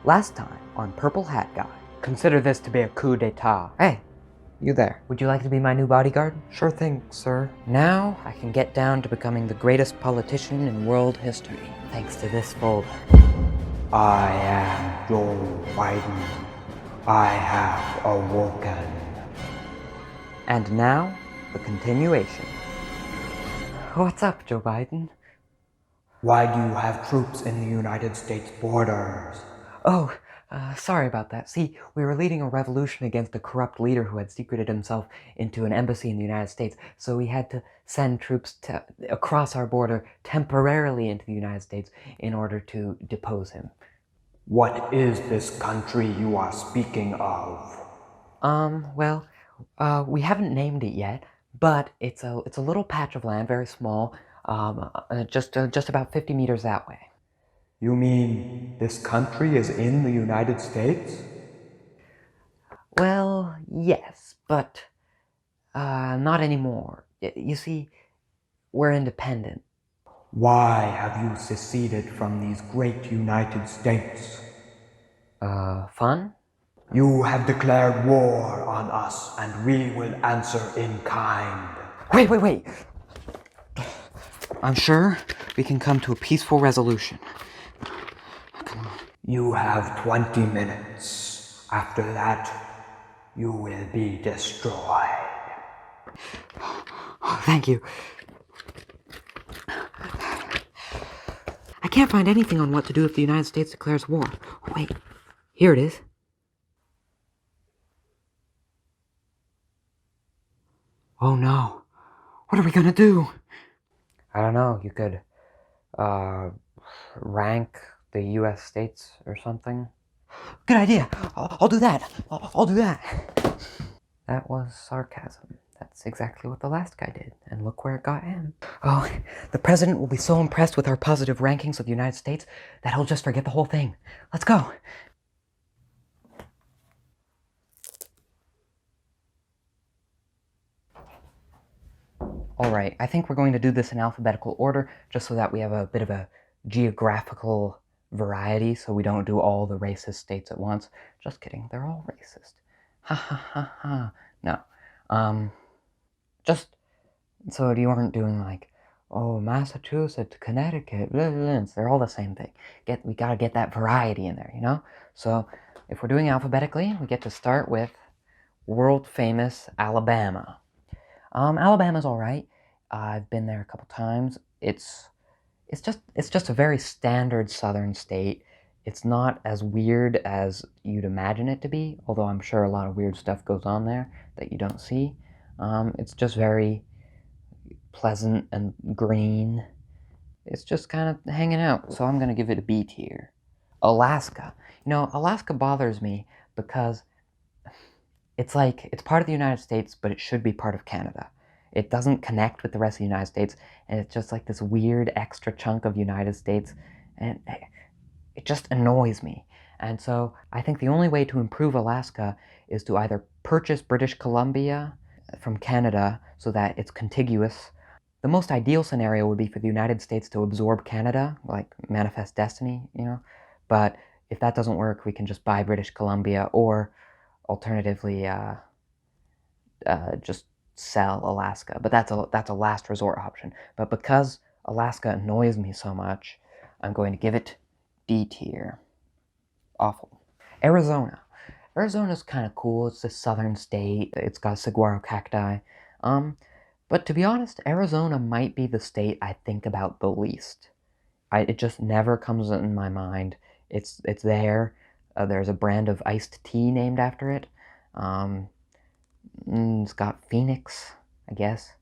Last time on Purple Hat Guy. Consider this to be a coup d'etat. Hey, you there. Would you like to be my new bodyguard? Sure thing, sir. Now I can get down to becoming the greatest politician in world history, thanks to this folder. I am Joe Biden. I have awoken. And now, the continuation. What's up, Joe Biden? Why do you have troops in the United States borders? Oh, sorry about that. See, we were leading a revolution against a corrupt leader who had secreted himself into an embassy in the United States, so we had to send troops across our border temporarily into the United States in order to depose him. What is this country you are speaking of? Well, we haven't named it yet, but it's a little patch of land, very small, just about 50 meters that way. You mean this country is in the United States? Well, yes, but not anymore. You see, we're independent. Why have you seceded from these great United States? Fun? You have declared war on us, and we will answer in kind. Wait! I'm sure we can come to a peaceful resolution. Come on. You have 20 minutes. After that, you will be destroyed. Thank you. I can't find anything on what to do if the United States declares war. Wait, here it is. Oh no. What are we gonna do? I don't know. You could, rank the U.S. states or something. Good idea. I'll do that. I'll do that. That was sarcasm. That's exactly what the last guy did, and look where it got him. Oh, the president will be so impressed with our positive rankings of the United States that he'll just forget the whole thing. Let's go. Alright, I think we're going to do this in alphabetical order, just so that we have a bit of a geographical variety, so we don't do all the racist states at once. Just kidding, they're all racist. Ha ha ha ha. No. Just so you aren't doing like, oh, Massachusetts, Connecticut, blah, blah, blah. They're all the same thing. We gotta get that variety in there, you know? So, if we're doing alphabetically, we get to start with world-famous Alabama. Alabama's alright. I've been there a couple times. It's just a very standard southern state. It's not as weird as you'd imagine it to be, although I'm sure a lot of weird stuff goes on there that you don't see. It's just very pleasant and green. It's just kind of hanging out, so I'm gonna give it a B tier. Alaska. You know, Alaska bothers me because it's like, it's part of the United States, but it should be part of Canada. It doesn't connect with the rest of the United States, and it's just like this weird extra chunk of United States, and it just annoys me. And so I think the only way to improve Alaska is to either purchase British Columbia from Canada so that it's contiguous. The most ideal scenario would be for the United States to absorb Canada, like Manifest Destiny, you know? But if that doesn't work, we can just buy British Columbia, or alternatively, just sell Alaska. But that's a last resort option. But because Alaska annoys me so much, I'm going to give it D tier. Awful. Arizona. Arizona's kind of cool. It's a southern state. It's got saguaro cacti. But to be honest, Arizona might be the state I think about the least. It just never comes in my mind. It's there. There's a brand of iced tea named after it. It's got Phoenix, I guess.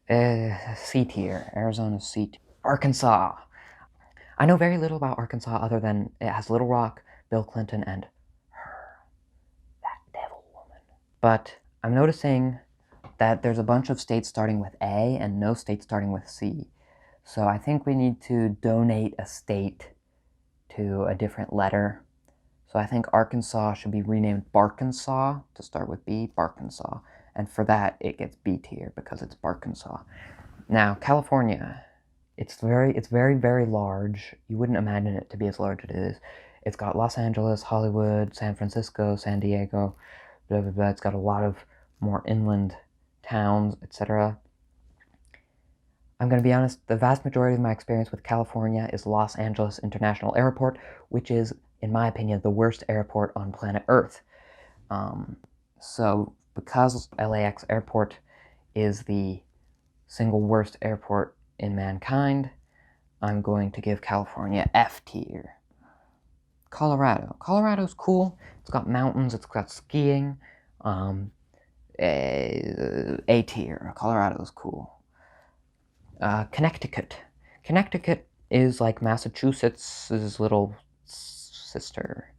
C tier. Arizona's C tier. Arkansas. I know very little about Arkansas other than it has Little Rock, Bill Clinton, and her, that devil woman. But I'm noticing that there's a bunch of states starting with A and no states starting with C. So I think we need to donate a state to a different letter. So I think Arkansas should be renamed Barkansaw to start with B, Barkansaw. And for that, it gets B tier because it's Barkansaw. Now, California. It's very, very large. You wouldn't imagine it to be as large as it is. It's got Los Angeles, Hollywood, San Francisco, San Diego, blah, blah, blah. It's got a lot of more inland towns, etc. I'm going to be honest, the vast majority of my experience with California is Los Angeles International Airport, which is, in my opinion, the worst airport on planet Earth. So because LAX Airport is the single worst airport in mankind, I'm going to give California F tier. Colorado's cool. It's got mountains, it's got skiing. A tier. Colorado's cool. Connecticut is like Massachusetts' little sister.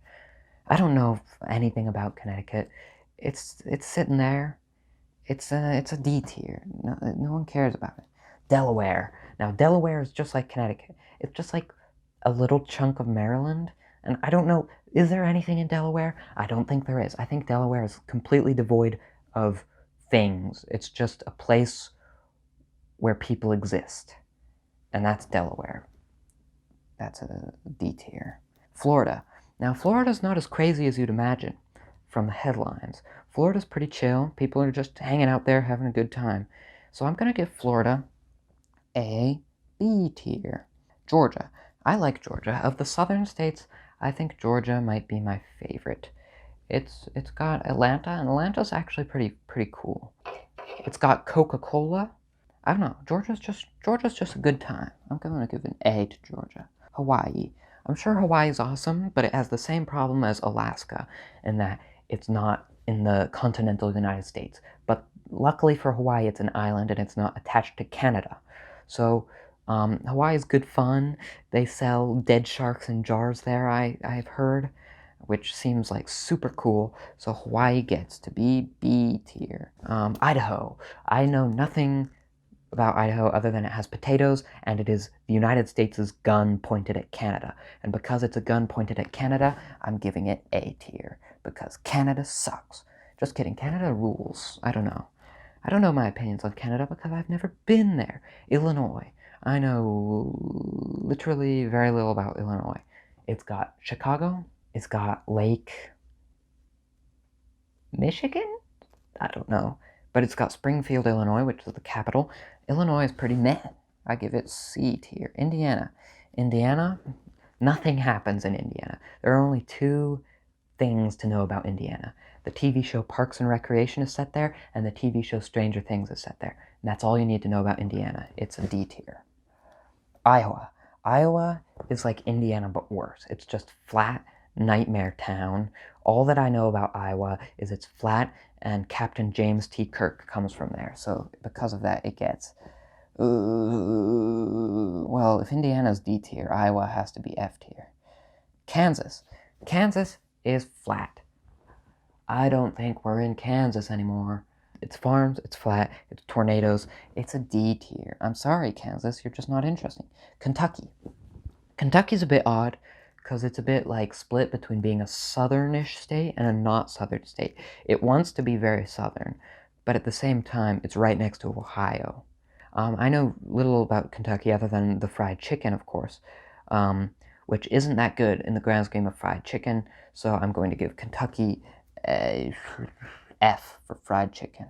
I don't know anything about Connecticut. It's sitting there. It's a D tier. No one cares about it. Delaware. Now Delaware is just like Connecticut. It's just like a little chunk of Maryland. And I don't know, is there anything in Delaware? I don't think there is. I think Delaware is completely devoid of things. It's just a place where people exist. And that's Delaware. That's a D tier. Florida. Now, Florida's not as crazy as you'd imagine from the headlines. Florida's pretty chill. People are just hanging out there having a good time. So I'm going to give Florida a B tier. Georgia. I like Georgia. Of the southern states, I think Georgia might be my favorite. It's got Atlanta, and Atlanta's actually pretty cool. It's got Coca-Cola. I don't know. Georgia's just a good time. I'm going to give an A to Georgia. Hawaii. I'm sure Hawaii's awesome, but it has the same problem as Alaska in that it's not in the continental United States. But luckily for Hawaii, it's an island and it's not attached to Canada. So Hawaii is good fun. They sell dead sharks in jars there, I've heard, which seems like super cool. So Hawaii gets to be B tier. Idaho. I know nothing about Idaho other than it has potatoes, and it is the United States' gun pointed at Canada. And because it's a gun pointed at Canada, I'm giving it A tier, because Canada sucks. Just kidding, Canada rules. I don't know. I don't know my opinions on Canada because I've never been there. Illinois. I know literally very little about Illinois. It's got Chicago. It's got Lake Michigan? I don't know. But it's got Springfield, Illinois, which is the capital. Illinois is pretty meh. I give it C tier. Indiana. Nothing happens in Indiana. There are only two things to know about Indiana. The TV show Parks and Recreation is set there, and the TV show Stranger Things is set there. And that's all you need to know about Indiana. It's a D tier. Iowa. Iowa is like Indiana but worse. It's just flat, nightmare town. All that I know about Iowa is it's flat, and Captain James T. Kirk comes from there. So because of that, it gets... well, if Indiana's D tier, Iowa has to be F tier. Kansas. Kansas is flat. I don't think we're in Kansas anymore. It's farms, it's flat, it's tornadoes. It's a D tier. I'm sorry, Kansas, you're just not interesting. Kentucky. Kentucky's a bit odd because it's a bit like split between being a southernish state and a not southern state. It wants to be very southern, but at the same time, it's right next to Ohio. I know little about Kentucky other than the fried chicken, of course, which isn't that good in the grand scheme of fried chicken, so I'm going to give Kentucky a F for fried chicken.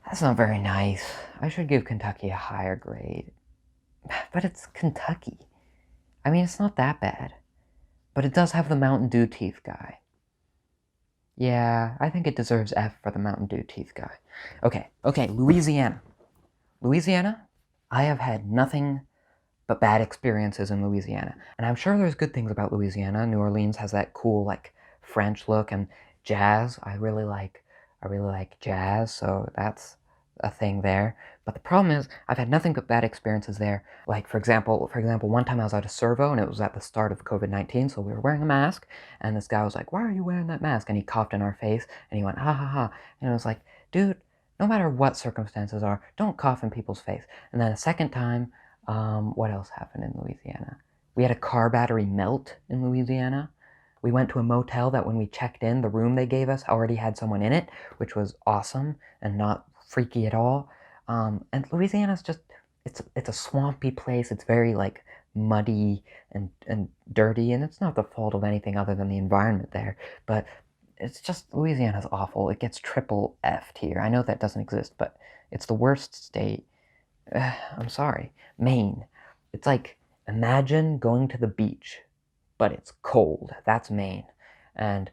That's not very nice. I should give Kentucky a higher grade. But it's Kentucky. I mean, it's not that bad. But it does have the Mountain Dew teeth guy. Yeah, I think it deserves F for the Mountain Dew teeth guy. Okay, Louisiana. Louisiana, I have had nothing but bad experiences in Louisiana. And I'm sure there's good things about Louisiana. New Orleans has that cool, like, French look, and jazz. I really like jazz, so that's a thing there. But the problem is, I've had nothing but bad experiences there. Like, for example, one time I was at a servo, and it was at the start of COVID-19, so we were wearing a mask, and this guy was like, "Why are you wearing that mask?" And he coughed in our face, and he went, "Ha ha ha." And I was like, dude, no matter what circumstances are, don't cough in people's face. And then a second time, what else happened in Louisiana? We had a car battery melt in Louisiana. We went to a motel that when we checked in, the room they gave us already had someone in it, which was awesome and not freaky at all. And Louisiana's just, it's a swampy place. It's very, like, muddy and dirty, and it's not the fault of anything other than the environment there, but it's just Louisiana's awful. It gets triple F'd here. I know that doesn't exist, but it's the worst state. I'm sorry. Maine. It's like, imagine going to the beach, but it's cold. That's Maine. And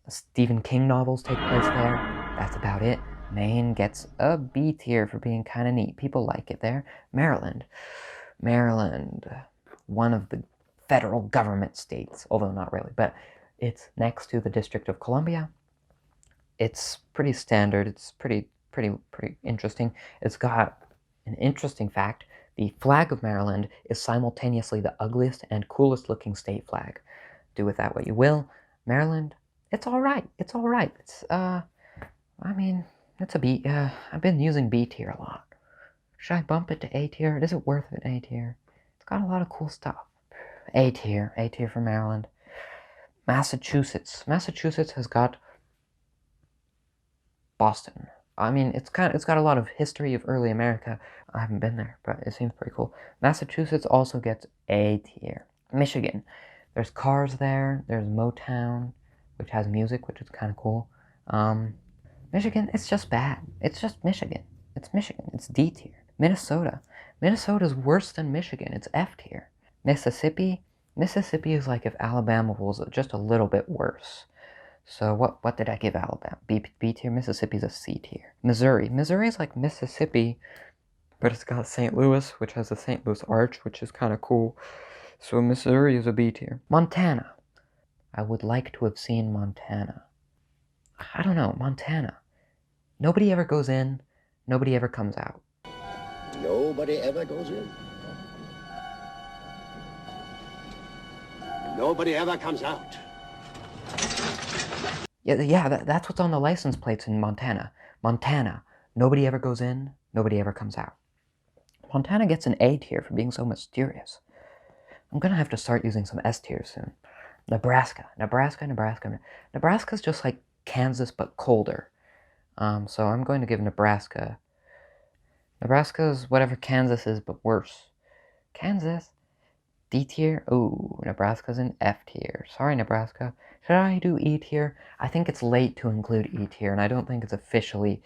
Stephen King novels take place there. That's about it. Maine gets a B tier for being kind of neat. People like it there. Maryland. Maryland, one of the federal government states, although not really, but it's next to the District of Columbia. It's pretty standard. It's pretty interesting. It's got an interesting fact. The flag of Maryland is simultaneously the ugliest and coolest looking state flag. Do with that what you will. Maryland, it's all right. It's all right. It's I mean, it's a B. I've been using B tier a lot. Should I bump it to A tier? Is it worth it, A tier? It's got a lot of cool stuff. A tier for Maryland. Massachusetts. Massachusetts has got Boston. I mean, it's got a lot of history of early America. I haven't been there, but it seems pretty cool. Massachusetts also gets A tier. Michigan. There's cars there. There's Motown, which has music, which is kind of cool. Michigan, it's just bad. It's just Michigan. It's Michigan. It's D tier. Minnesota. Minnesota's worse than Michigan. It's F tier. Mississippi. Mississippi is like if Alabama was just a little bit worse. So what did I give Alabama? B tier. Mississippi's a C tier. Missouri. Missouri is like Mississippi, but it's got St. Louis, which has the St. Louis Arch, which is kind of cool. So Missouri is a B tier. Montana. I would like to have seen Montana. I don't know. Montana. Nobody ever goes in. Nobody ever comes out. Nobody ever goes in. Nobody ever comes out. Yeah, that's what's on the license plates in Montana. Montana. Nobody ever goes in. Nobody ever comes out. Montana gets an A tier for being so mysterious. I'm gonna have to start using some S tiers soon. Nebraska. Nebraska's just like Kansas but colder. So I'm going to give Nebraska. Nebraska's whatever Kansas is but worse. Kansas. D tier? Ooh, Nebraska's an F tier. Sorry, Nebraska. Should I do E tier? I think it's late to include E tier, and I don't think it's officially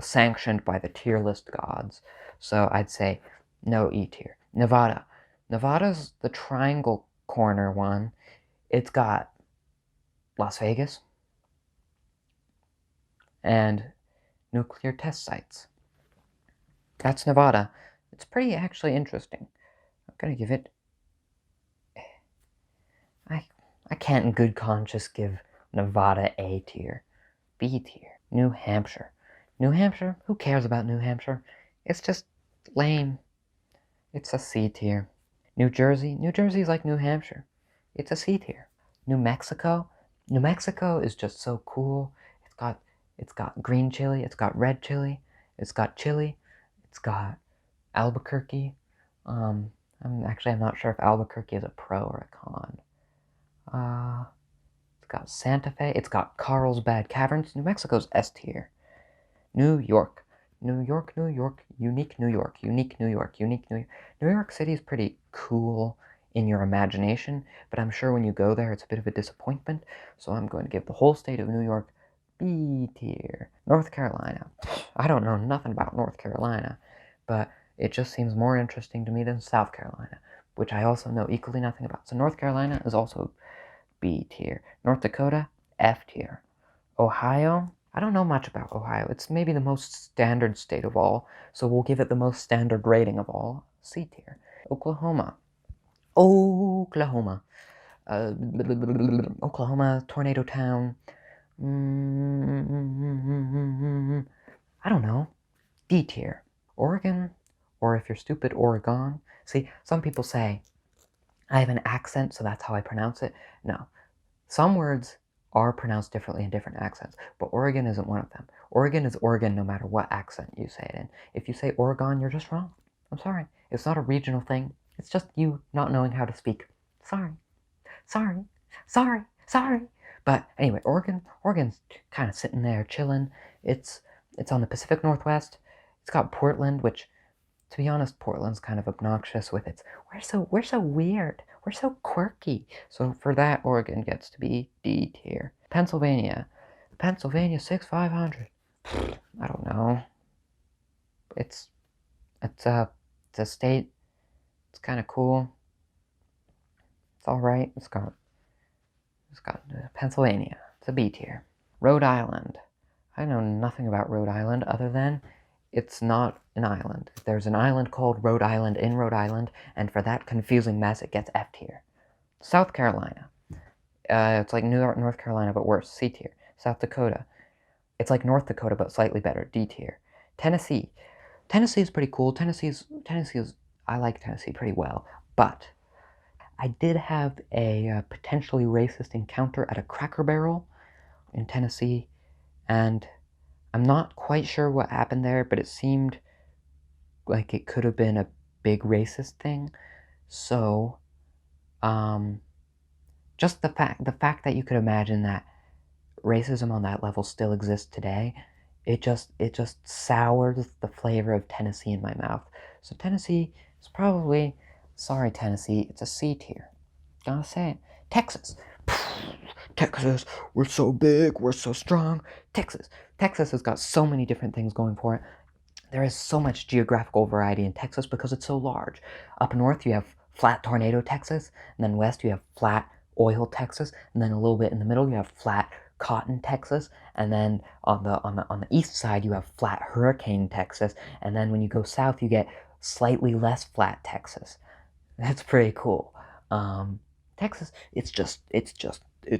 sanctioned by the tier list gods. So I'd say no E tier. Nevada. Nevada's the triangle corner one. It's got Las Vegas and nuclear test sites. That's Nevada. It's pretty actually interesting. I'm gonna give it... I can't in good conscience give Nevada A tier. B tier. New Hampshire. New Hampshire? Who cares about New Hampshire? It's just lame. It's a C tier. New Jersey? New Jersey's like New Hampshire. It's a C tier. New Mexico? New Mexico is just so cool. It's got green chili, it's got red chili, it's got Albuquerque. I'm not sure if Albuquerque is a pro or a con. It's got Santa Fe, it's got Carlsbad Caverns. New Mexico's S tier. New York. New York, unique New York. New York City is pretty cool in your imagination, but I'm sure when you go there it's a bit of a disappointment, so I'm going to give the whole state of New York B tier. North Carolina. I don't know nothing about North Carolina, but it just seems more interesting to me than South Carolina, which I also know equally nothing about. So North Carolina is also B tier. North Dakota, F tier. Ohio, I don't know much about Ohio. It's maybe the most standard state of all, so we'll give it the most standard rating of all, C tier. Oklahoma, Oklahoma, tornado town. I don't know. D tier. Oregon, or if you're stupid, Oregon. See, some people say I have an accent, so that's how I pronounce it. No, some words are pronounced differently in different accents, but Oregon isn't one of them. Oregon is Oregon no matter what accent you say it in. If you say Oregon, you're just wrong. I'm sorry. It's not a regional thing. It's just you not knowing how to speak. Sorry. But anyway, Oregon's kind of sitting there chilling. It's on the Pacific Northwest. It's got Portland, which To be honest, Portland's kind of obnoxious with its, we're so weird, we're so quirky. So for that, Oregon gets to be D tier. Pennsylvania 6,500. I don't know. It's a state. It's kind of cool. It's all right. It's got Pennsylvania. It's a B tier. Rhode Island. I know nothing about Rhode Island other than it's not an island. There's an island called Rhode Island in Rhode Island, and for that confusing mess, it gets F tier. South Carolina. It's like North Carolina, but worse. C tier. South Dakota. It's like North Dakota, but slightly better. D tier. Tennessee. Tennessee is pretty cool. I like Tennessee pretty well, but I did have a potentially racist encounter at a Cracker Barrel in Tennessee, and I'm not quite sure what happened there, but it seemed like it could have been a big racist thing. So, just the fact that you could imagine that racism on that level still exists today, it just sours the flavor of Tennessee in my mouth. So Tennessee is probably, sorry Tennessee, it's a C tier. Gotta say it. Texas. Texas, we're so big, we're so strong. Texas has got so many different things going for it. There is so much geographical variety in Texas because it's so large. Up north you have flat tornado Texas, and then west you have flat oil Texas, and then a little bit in the middle you have flat cotton Texas, and then on the east side you have flat hurricane Texas, and then when you go south you get slightly less flat Texas. That's pretty cool. Texas, it's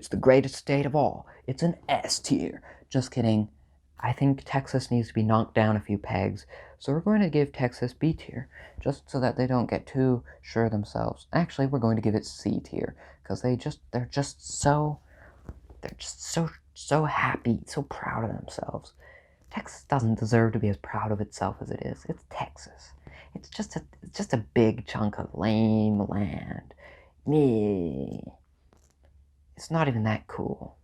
the greatest state of all. It's an S tier. Just kidding. I think Texas needs to be knocked down a few pegs, so we're going to give Texas B tier, just so that they don't get too sure of themselves. Actually, we're going to give it C tier, because they're just so happy, so proud of themselves. Texas doesn't deserve to be as proud of itself as it is. It's Texas. It's just a big chunk of lame land. Me. It's not even that cool.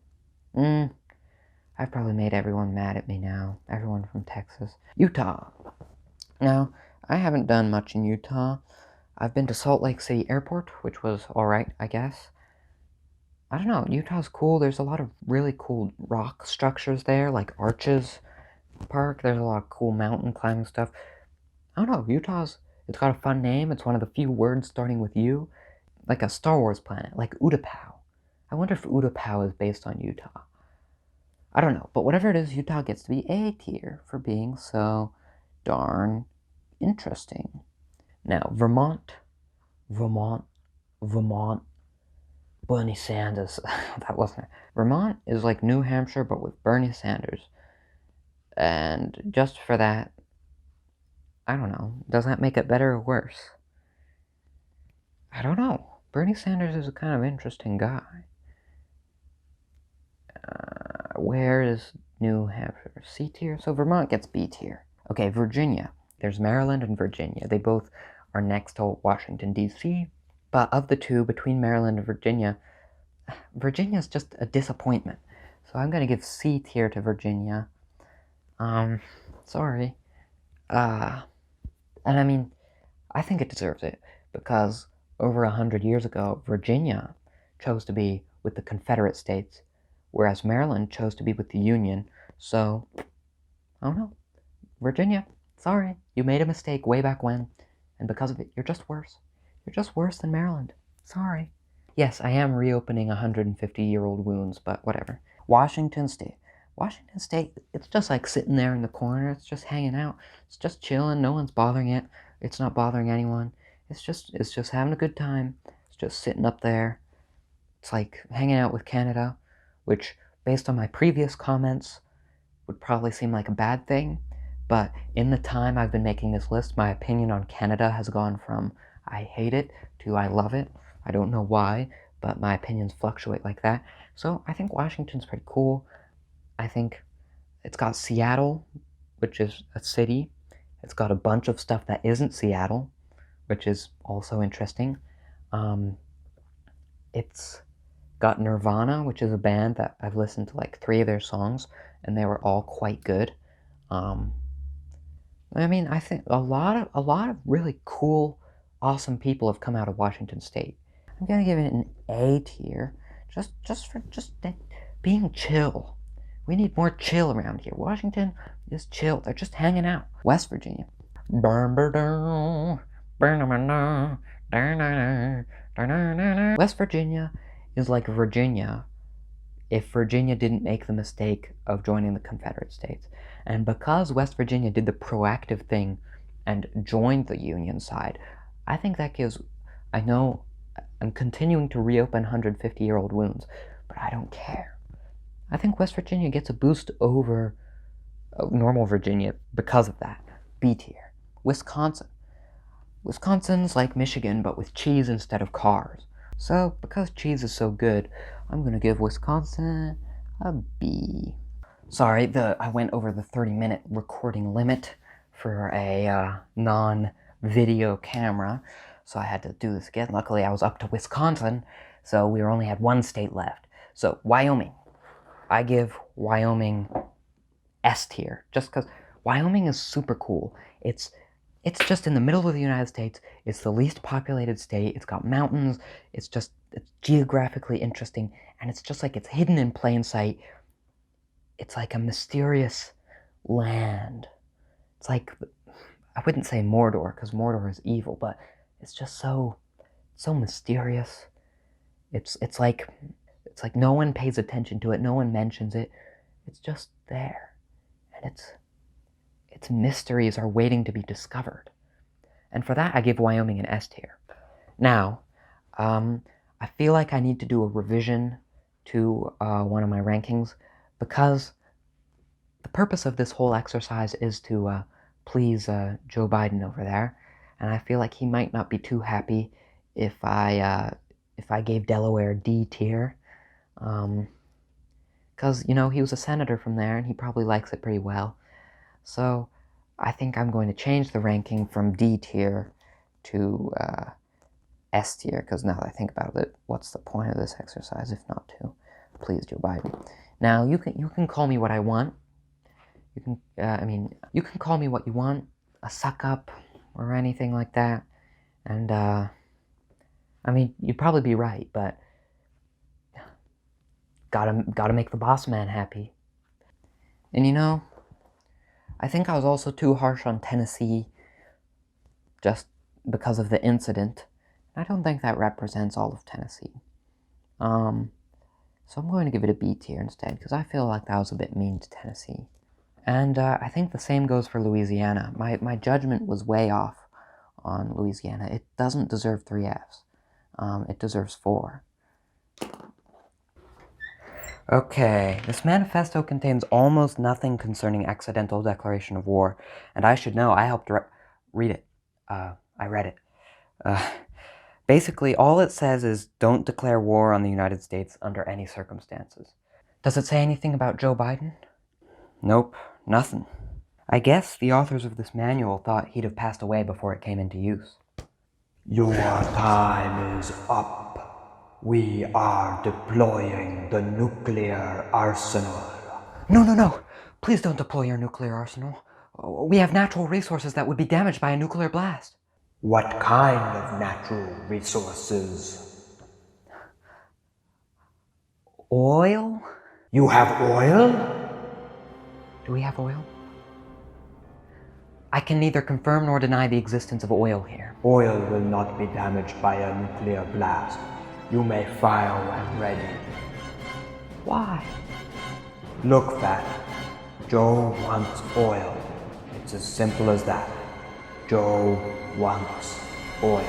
I've probably made everyone mad at me now. Everyone from Texas. Utah. Now, I haven't done much in Utah. I've been to Salt Lake City Airport, which was alright, I guess. I don't know, Utah's cool. There's a lot of really cool rock structures there, like Arches Park. There's a lot of cool mountain climbing stuff. I don't know, it's got a fun name. It's one of the few words starting with U. Like a Star Wars planet, like Utapau. I wonder if Utapau is based on Utah. I don't know, but whatever it is, Utah gets to be A tier for being so darn interesting. Now, Vermont, Bernie Sanders. That wasn't it. Vermont is like New Hampshire, but with Bernie Sanders. And just for that, I don't know, does that make it better or worse? I don't know. Bernie Sanders is a kind of interesting guy. Where is New Hampshire? C tier? So Vermont gets B tier. Okay, Virginia. There's Maryland and Virginia. They both are next to Washington, D.C. But of the two, between Maryland and Virginia, Virginia's just a disappointment. So I'm going to give C tier to Virginia. Sorry. And I mean, I think it deserves it because over 100 years ago, Virginia chose to be with the Confederate States, whereas Maryland chose to be with the Union. So, I don't know. Virginia, sorry, you made a mistake way back when, and because of it, you're just worse. You're just worse than Maryland. Sorry. Yes, I am reopening 150-year-old wounds, but whatever. Washington State. Washington State, it's just like sitting there in the corner. It's just hanging out. It's just chilling. No one's bothering it. It's not bothering anyone. It's just having a good time. It's just sitting up there. It's like hanging out with Canada, which, based on my previous comments, would probably seem like a bad thing. But in the time I've been making this list, my opinion on Canada has gone from I hate it to I love it. I don't know why, but my opinions fluctuate like that. So I think Washington's pretty cool. I think it's got Seattle, which is a city. It's got a bunch of stuff that isn't Seattle, which is also interesting. It's got Nirvana, which is a band that I've listened to like 3 of their songs, and they were all quite good. I mean, I think a lot of really cool, awesome people have come out of Washington State. I'm gonna give it an A tier, just for being chill. We need more chill around here. Washington is chill. They're just hanging out. West Virginia. West Virginia is like Virginia if Virginia didn't make the mistake of joining the Confederate States. And because West Virginia did the proactive thing and joined the Union side, I think that gives, I know I'm continuing to reopen 150-year-old wounds, but I don't care. I think West Virginia gets a boost over normal Virginia because of that. B tier. Wisconsin. Wisconsin's like Michigan, but with cheese instead of cars. So, because cheese is so good, I'm gonna give Wisconsin a B. Sorry, I went over the 30-minute recording limit for a non-video camera, so I had to do this again. Luckily, I was up to Wisconsin, so we only had one state left. So, Wyoming. I give Wyoming S tier, just because Wyoming is super cool. It's just in the middle of the United States. It's the least populated state. It's got mountains. It's geographically interesting, and it's just like it's hidden in plain sight. It's like a mysterious land. It's like, I wouldn't say Mordor, because Mordor is evil, but it's just so mysterious. It's like no one pays attention to it. No one mentions it. It's just there, and its mysteries are waiting to be discovered. And for that, I give Wyoming an S tier. Now, I feel like I need to do a revision to one of my rankings, because the purpose of this whole exercise is to please Joe Biden over there, and I feel like he might not be too happy if I gave Delaware D tier, because he was a senator from there, and he probably likes it pretty well. So I think I'm going to change the ranking from D tier to S tier, because now that I think about it, what's the point of this exercise if not to please Joe Biden? Now, you can call me what I want. You can call me what you want, a suck-up or anything like that. And, you'd probably be right, but gotta make the boss man happy. And I think I was also too harsh on Tennessee just because of the incident. I don't think that represents all of Tennessee. So I'm going to give it a B tier instead, because I feel like that was a bit mean to Tennessee. And I think the same goes for Louisiana. My judgment was way off on Louisiana. It doesn't deserve 3 Fs. It deserves 4. Okay, this manifesto contains almost nothing concerning accidental declaration of war, and I should know, I helped read it. I read it. Basically, all it says is, don't declare war on the United States under any circumstances. Does it say anything about Joe Biden? Nope, nothing. I guess the authors of this manual thought he'd have passed away before it came into use. Your time is up. We are deploying the nuclear arsenal. No. Please don't deploy your nuclear arsenal. We have natural resources that would be damaged by a nuclear blast. What kind of natural resources? Oil? You have oil? Do we have oil? I can neither confirm nor deny the existence of oil here. Oil will not be damaged by a nuclear blast. You may fire when ready. Why? Look, Fat. Joe wants oil. It's as simple as that. Joe wants oil.